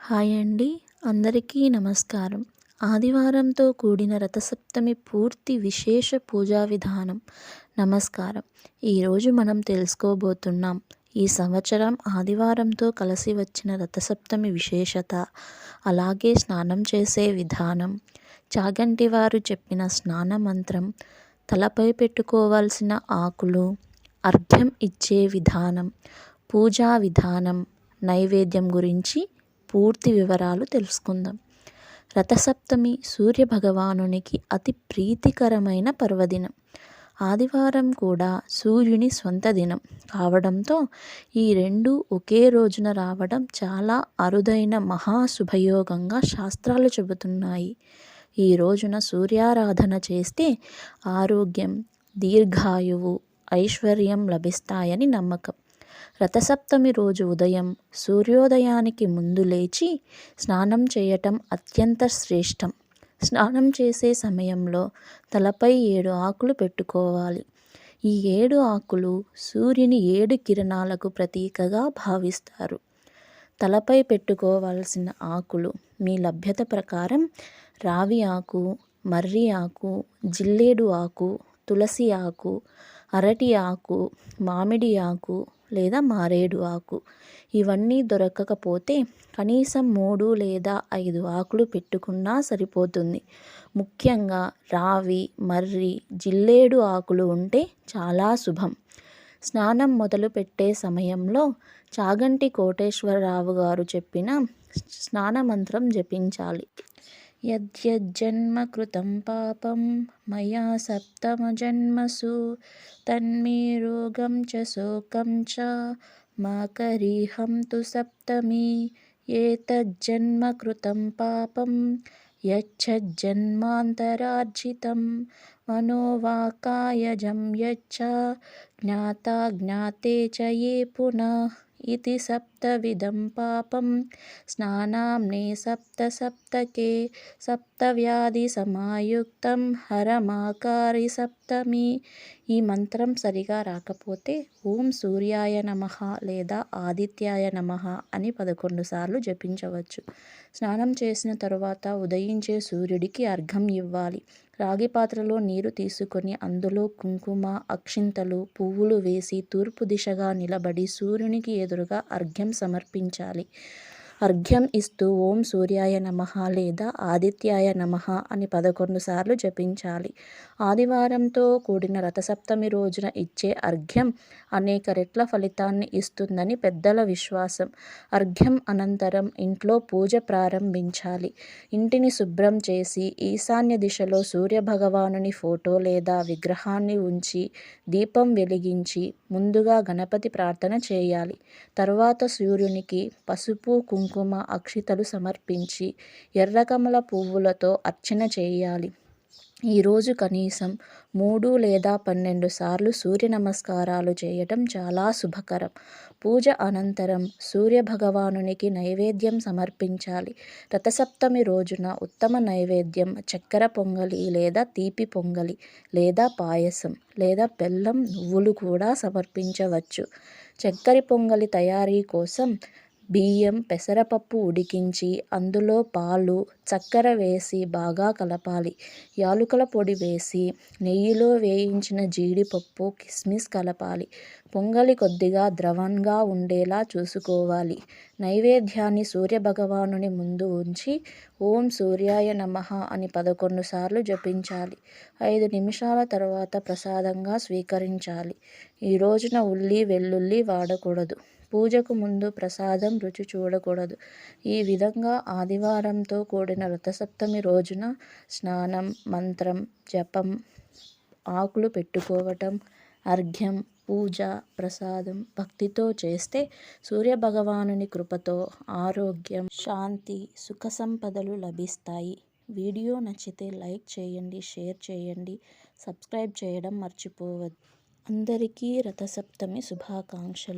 Hi అండి. అందరికీ నమస్కారం. ఆదివారంతో కూడిన రథసప్తమి పూర్తి విశేష పూజా విధానం. నమస్కారం. ఈరోజు మనం తెలుసుకోబోతున్నాం ఈ సంవత్సరం ఆదివారంతో కలిసి వచ్చిన రథసప్తమి విశేషత, అలాగే స్నానం చేసే విధానం, చాగంటి వారు చెప్పిన స్నాన మంత్రం, తలపై పెట్టుకోవాల్సిన ఆకులు, అర్ఘ్యం ఇచ్చే విధానం, పూజా విధానం, నైవేద్యం గురించి పూర్తి వివరాలు తెలుసుకుందాం. రథసప్తమి సూర్యభగవానునికి అతి ప్రీతికరమైన పర్వదినం. ఆదివారం కూడా సూర్యుని స్వంత దినం కావడంతో ఈ రెండు ఒకే రోజున రావడం చాలా అరుదైన మహాశుభయోగంగా శాస్త్రాలు చెబుతున్నాయి. ఈ రోజున సూర్యారాధన చేస్తే ఆరోగ్యం, దీర్ఘాయువు, ఐశ్వర్యం లభిస్తాయని నమ్మకం. రథసప్తమి రోజు ఉదయం సూర్యోదయానికి ముందు లేచి స్నానం చేయటం అత్యంత శ్రేష్టం. స్నానం చేసే సమయంలో తలపై 7 ఆకులు పెట్టుకోవాలి. ఈ 7 ఆకులు సూర్యుని 7 కిరణాలకు ప్రతీకగా భావిస్తారు. తలపై పెట్టుకోవాల్సిన ఆకులు మీ లభ్యత ప్రకారం రావి ఆకు, మర్రి ఆకు, జిల్లేడు ఆకు, తులసి ఆకు, అరటి ఆకు, మామిడి ఆకు లేదా మారేడు ఆకు. ఇవన్నీ దొరకకపోతే కనీసం 3 లేదా 5 ఆకులు పెట్టుకున్నా సరిపోతుంది. ముఖ్యంగా రావి, మర్రి, జిల్లేడు ఆకులు ఉంటే చాలా శుభం. స్నానం మొదలు పెట్టే సమయంలో చాగంటి కోటేశ్వరరావు గారు చెప్పిన స్నాన మంత్రం జపించాలి. యద్యజ్జన్మ కృతం పాపం మయా సప్తమ జన్మసు తన్మే రోగం చ శోకం చ మాకరీహం తు సప్తమి ఏతజ్జన్మ కృతం పాపం యచ్చజ్జన్మాంతరార్జితం మనోవాకాయజం యచ్చ జ్ఞాతాజ్ఞాతే చ ఏ పునః ఇతి సప్తవిధం పాపం స్నానామ్నే సప్తకే సప్తవ్యాధి సమాయుక్తం హరమాకారి సప్తమి. ఈ మంత్రం సరిగా రాకపోతే ఓం సూర్యాయ నమః లేదా ఆదిత్యాయ నమః అని 11 సార్లు జపించవచ్చు. స్నానం చేసిన తరువాత ఉదయించే సూర్యుడికి అర్ఘ్యం ఇవ్వాలి. రాగి పాత్రలో నీరు తీసుకొని అందులో కుంకుమ, అక్షింతలు, పువ్వులు వేసి తూర్పు దిశగా నిలబడి సూర్యునికి ఎదురుగా అర్ఘ్యం సమర్పించాలి. అర్ఘ్యం ఇస్తూ ఓం సూర్యాయ నమః లేదా ఆదిత్యాయ నమః అని 11 సార్లు జపించాలి. ఆదివారంతో కూడిన రథసప్తమి రోజున ఇచ్చే అర్ఘ్యం అనేక రెట్ల ఫలితాన్ని ఇస్తుందని పెద్దల విశ్వాసం. అర్ఘ్యం అనంతరం ఇంట్లో పూజ ప్రారంభించాలి. ఇంటిని శుభ్రం చేసి ఈశాన్య దిశలో సూర్యభగవానుని ఫోటో లేదా విగ్రహాన్ని ఉంచి దీపం వెలిగించి ముందుగా గణపతి ప్రార్థన చేయాలి. తరువాత సూర్యునికి పసుపు, కుంకుమ, అక్షితలు సమర్పించి ఎర్రకమల పువ్వులతో అర్చన చేయాలి. ఈరోజు కనీసం 3 లేదా 12 సార్లు సూర్య నమస్కారాలు చేయటం చాలా శుభకరం. పూజ అనంతరం సూర్యభగవానునికి నైవేద్యం సమర్పించాలి. రథసప్తమి రోజున ఉత్తమ నైవేద్యం చక్కెర పొంగలి లేదా తీపి పొంగలి లేదా పాయసం లేదా బెల్లం, నువ్వులు కూడా సమర్పించవచ్చు. చక్కెర పొంగలి తయారీ కోసం బియ్యం, పెసరపప్పు ఉడికించి అందులో పాలు, చక్కెర వేసి బాగా కలపాలి. యాలకుల పొడి వేసి నెయ్యిలో వేయించిన జీడిపప్పు, కిస్మిస్ కలపాలి. పొంగలి కొద్దిగా ద్రవంగా ఉండేలా చూసుకోవాలి. నైవేద్యాన్ని సూర్యభగవానుని ముందు ఉంచి ఓం సూర్యాయ నమః అని 11 సార్లు జపించాలి. 5 నిమిషాల తర్వాత ప్రసాదంగా స్వీకరించాలి. ఈ రోజున ఉల్లి, వెల్లుల్లి వాడకూడదు. పూజకు ముందు ప్రసాదం రుచి చూడకూడదు. ఈ విధంగా ఆదివారంతో కూడిన రథసప్తమి రోజున స్నానం, మంత్రం, జపం, ఆకులు పెట్టుకోవటం, అర్ఘ్యం, పూజ, ప్రసాదం భక్తితో చేస్తే సూర్యభగవానుని కృపతో ఆరోగ్యం, శాంతి, సుఖ సంపదలు లభిస్తాయి. వీడియో నచ్చితే లైక్ చేయండి, షేర్ చేయండి, సబ్స్క్రైబ్ చేయడం మర్చిపోవద్దు. అందరికీ రథసప్తమి శుభాకాంక్షలు.